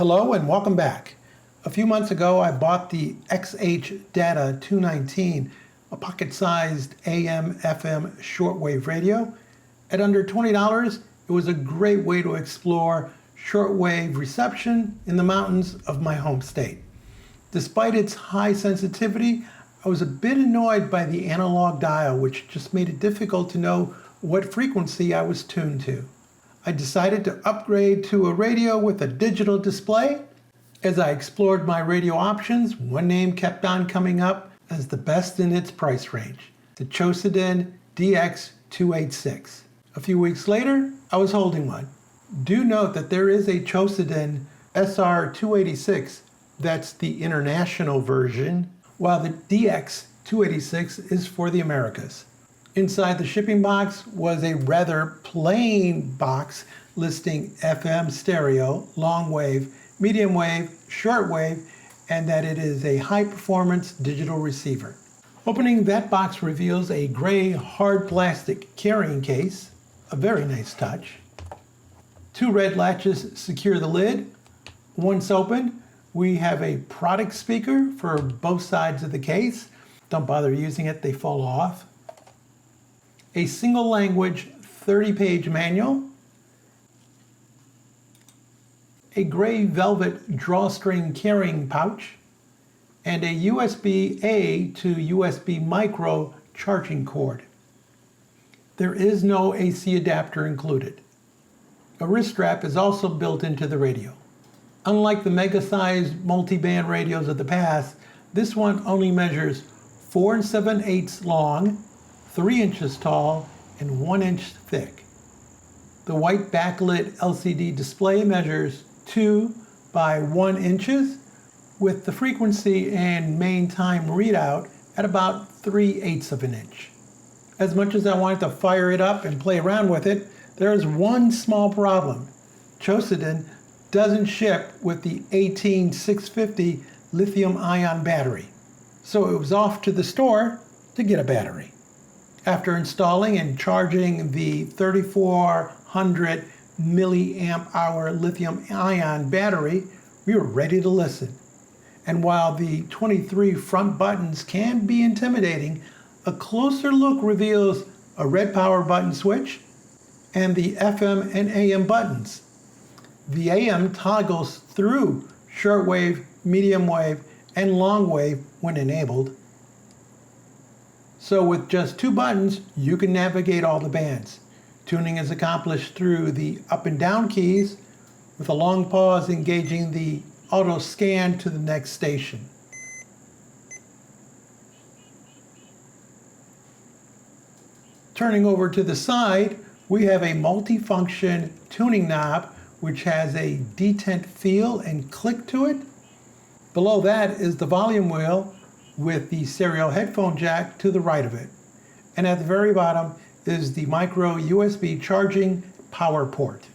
Hello and welcome back. A few months ago I bought the XH-Data-219, a pocket-sized AM/FM shortwave radio. At under $20, it was a great way to explore shortwave reception in the mountains of my home state. Despite its high sensitivity, I was a bit annoyed by the analog dial, which just made it difficult to know what frequency I was tuned to. I decided to upgrade to a radio with a digital display. As I explored my radio options, one name kept on coming up as the best in its price range, the Qodosen DX-286. A few weeks later, I was holding one. Do note that there is a Qodosen SR-286, that's the international version, while the DX-286 is for the Americas. Inside the shipping box was a rather plain box listing FM stereo, long wave, medium wave, short wave, and that it is a high-performance digital receiver. Opening that box reveals a gray hard plastic carrying case, a very nice touch. Two red latches secure the lid. Once opened, we have a product speaker for both sides of the case. Don't bother using it, they fall off. A single language 30-page manual, a gray velvet drawstring carrying pouch, and a USB-A to USB micro charging cord. There is no AC adapter included. A wrist strap is also built into the radio. Unlike the mega-sized multi-band radios of the past, this one only measures 4 7/8 long, 3 inches tall, and 1 inch thick. The white backlit LCD display measures 2 by 1 inches, with the frequency and main time readout at about 3/8 of an inch. As much as I wanted to fire it up and play around with it, there is one small problem. Qodosen doesn't ship with the 18650 lithium-ion battery, so it was off to the store to get a battery. After installing and charging the 3400 milliamp hour lithium-ion battery, we were ready to listen. And while the 23 front buttons can be intimidating, a closer look reveals a red power button switch and the FM and AM buttons. The AM toggles through shortwave, medium wave, and long wave when enabled. So with just 2 buttons, you can navigate all the bands. Tuning is accomplished through the up and down keys, with a long pause engaging the auto scan to the next station. Turning over to the side, we have a multi-function tuning knob which has a detent feel and click to it. Below that is the volume wheel with the stereo headphone jack to the right of it. And at the very bottom is the micro USB charging power port.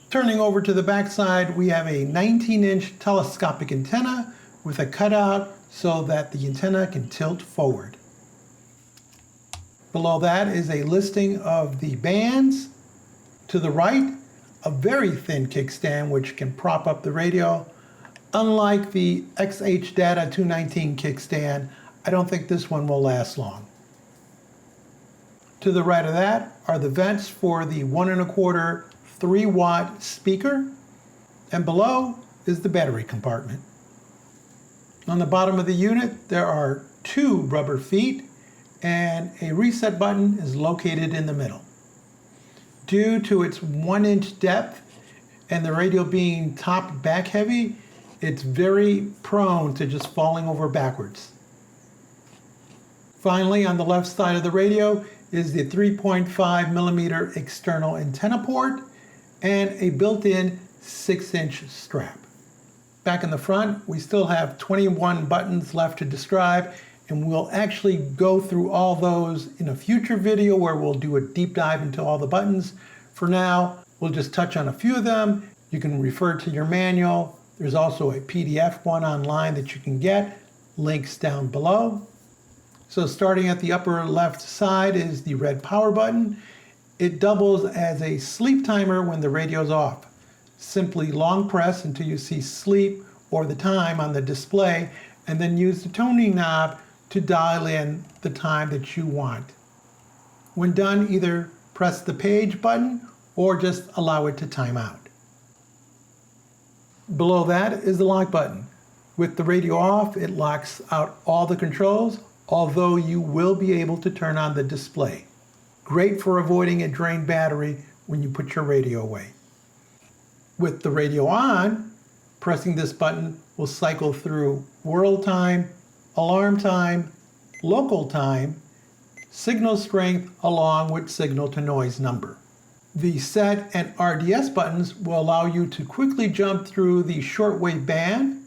Turning over to the back side, we have a 19-inch telescopic antenna with a cutout so that the antenna can tilt forward. Below that is a listing of the bands. To the right, a very thin kickstand which can prop up the radio. Unlike the XH-Data-219 kickstand, I don't think this one will last long. To the right of that are the vents for the 1 1/4 3-watt speaker, and below is the battery compartment. On the bottom of the unit there are 2 rubber feet, and a reset button is located in the middle. Due to its 1 inch depth and the radio being top back heavy, it's very prone to just falling over backwards. Finally, on the left side of the radio is the 3.5 millimeter external antenna port and a built-in 6-inch strap. Back in the front, we still have 21 buttons left to describe, and we'll actually go through all those in a future video where we'll do a deep dive into all the buttons. For now, we'll just touch on a few of them. You can refer to your manual. There's also a PDF one online that you can get, links down below. So starting at the upper left side is the red power button. It doubles as a sleep timer when the radio's off. Simply long press until you see sleep or the time on the display, and then use the tuning knob to dial in the time that you want. When done, either press the page button or just allow it to time out. Below that is the lock button. With the radio off, it locks out all the controls, although you will be able to turn on the display. Great for avoiding a drained battery when you put your radio away. With the radio on, pressing this button will cycle through world time, alarm time, local time, signal strength, along with signal to noise number. The set and RDS buttons will allow you to quickly jump through the shortwave band.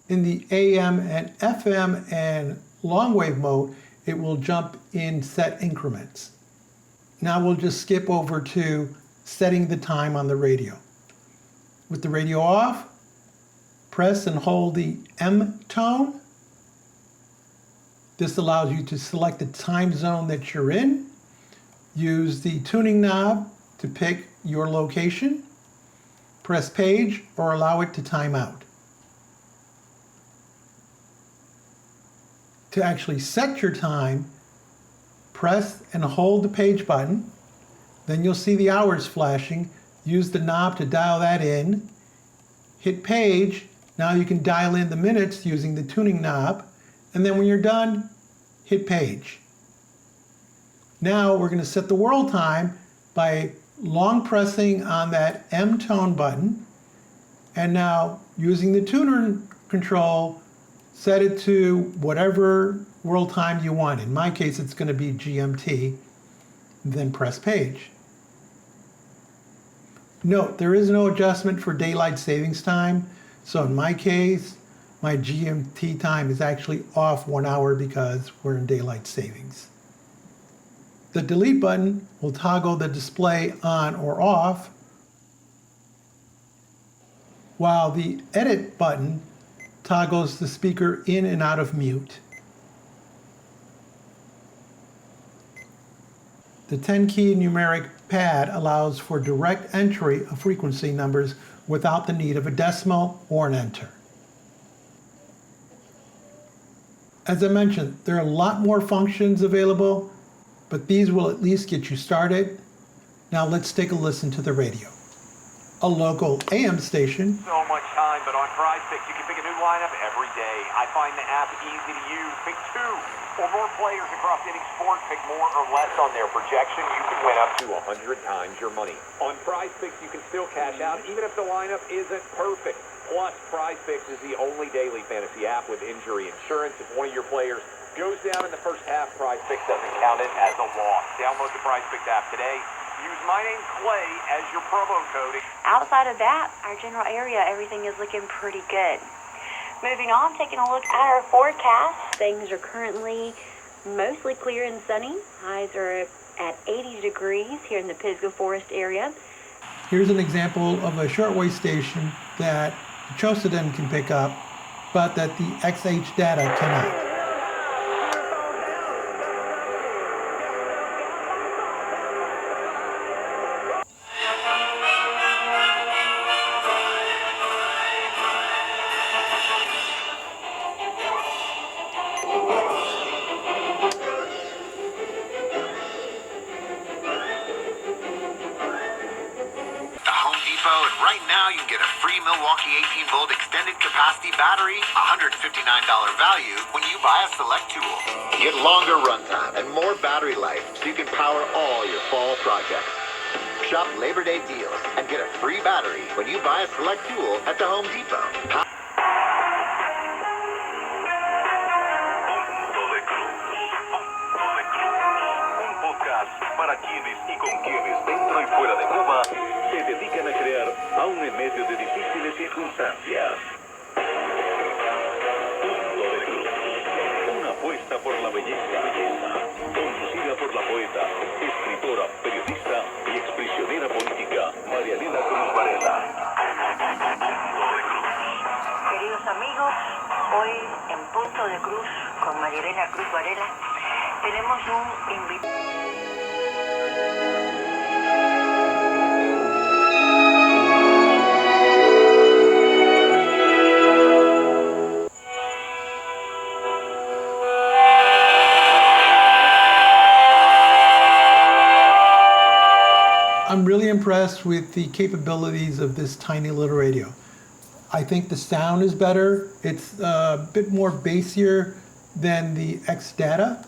In the AM and FM and longwave mode, it will jump in set increments. Now we'll just skip over to setting the time on the radio. With the radio off, press and hold the M tone. This allows you to select the time zone that you're in. Use the tuning knob to pick your location. Press page or allow it to time out. To actually set your time, press and hold the page button. Then you'll see the hours flashing. Use the knob to dial that in. Hit page. Now you can dial in the minutes using the tuning knob. And then when you're done, hit page. Now we're going to set the world time by long pressing on that M tone button. And now using the tuner control, set it to whatever world time you want. In my case, it's going to be GMT. Then press page. Note, there is no adjustment for daylight savings time. So in my case, my GMT time is actually off 1 hour because we're in daylight savings. The delete button will toggle the display on or off, while the edit button toggles the speaker in and out of mute. The 10-key numeric pad allows for direct entry of frequency numbers without the need of a decimal or an enter. As I mentioned, there are a lot more functions available, but these will at least get you started. Now let's take a listen to the radio. A local AM station. So much time, but on PrizePicks, you can pick a new lineup every day. I find the app easy to use. Pick 2 or more players across any sport. Pick more or less on their projection. You can win up to 100 times your money. On PrizePicks, you can still cash out even if the lineup isn't perfect. Plus, PrizePicks is the only daily fantasy app with injury insurance. If one of your players goes down in the first half, PrizePicks doesn't count it as a loss. Download the PrizePicks app today. Use my name, Clay, as your promo code. Outside of that, our general area, everything is looking pretty good. Moving on, taking a look at our forecast. Things are currently mostly clear and sunny. Highs are at 80 degrees here in the Pisgah Forest area. Here's an example of a shortwave station that the Qodosen can pick up, but that the XH data cannot. And right now you can get a free Milwaukee 18-volt extended capacity battery, $159 value when you buy a select tool. Get longer runtime and more battery life so you can power all your fall projects. Shop Labor Day deals and get a free battery when you buy a select tool at the Home Depot. Para quienes y con quienes dentro y fuera de Cuba se dedican a crear aún en medio de difíciles circunstancias. Punto de Cruz, una apuesta por la belleza, conducida por la poeta, escritora, periodista y exprisionera política Marianela Cruz Varela. Queridos amigos, hoy en Punto de Cruz con Marianela Cruz Varela tenemos un invitado. I'm really impressed with the capabilities of this tiny little radio. I think the sound is better. It's a bit more bassier than the X-Data,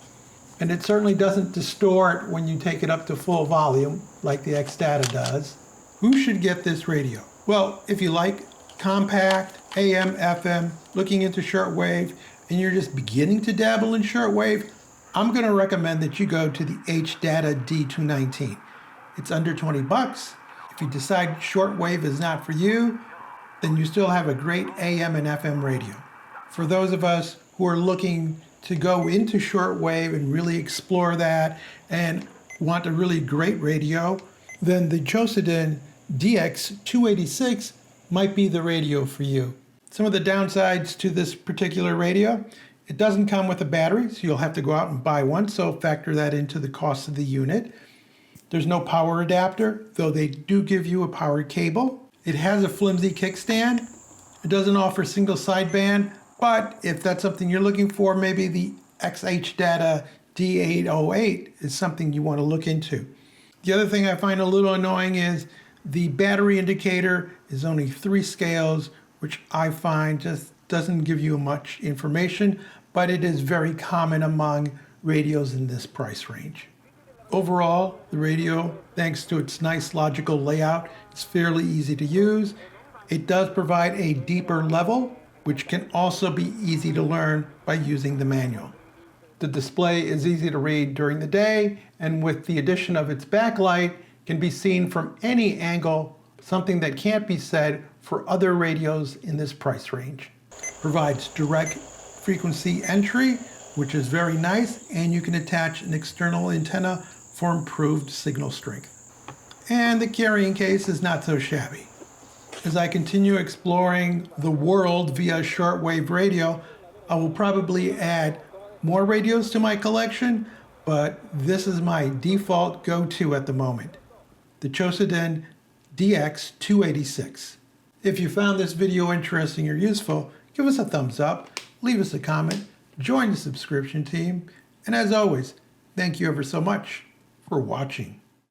and it certainly doesn't distort when you take it up to full volume like the X-Data does. Who should get this radio? Well, if you like compact, AM, FM, looking into shortwave, and you're just beginning to dabble in shortwave, I'm going to recommend that you go to the H-Data D219. It's under 20 bucks. If you decide shortwave is not for you, then you still have a great AM and FM radio. For those of us who are looking to go into shortwave and really explore that and want a really great radio, then the Qodosen DX-286 might be the radio for you. Some of the downsides to this particular radio: it doesn't come with a battery, so you'll have to go out and buy one, so factor that into the cost of the unit. There's no power adapter, though they do give you a power cable. It has a flimsy kickstand. It doesn't offer single sideband, but if that's something you're looking for, maybe the H-Data D808 is something you want to look into. The other thing I find a little annoying is the battery indicator is only 3 scales, which I find just doesn't give you much information, but it is very common among radios in this price range. Overall, the radio, thanks to its nice logical layout, is fairly easy to use. It does provide a deeper level, which can also be easy to learn by using the manual. The display is easy to read during the day, and with the addition of its backlight, can be seen from any angle, something that can't be said for other radios in this price range. Provides direct frequency entry, which is very nice, and you can attach an external antenna for improved signal strength. And the carrying case is not so shabby. As I continue exploring the world via shortwave radio, I will probably add more radios to my collection, but this is my default go-to at the moment, the Qodosen DX-286. If you found this video interesting or useful, give us a thumbs up, leave us a comment, join the subscription team, and as always, thank you ever so much for watching.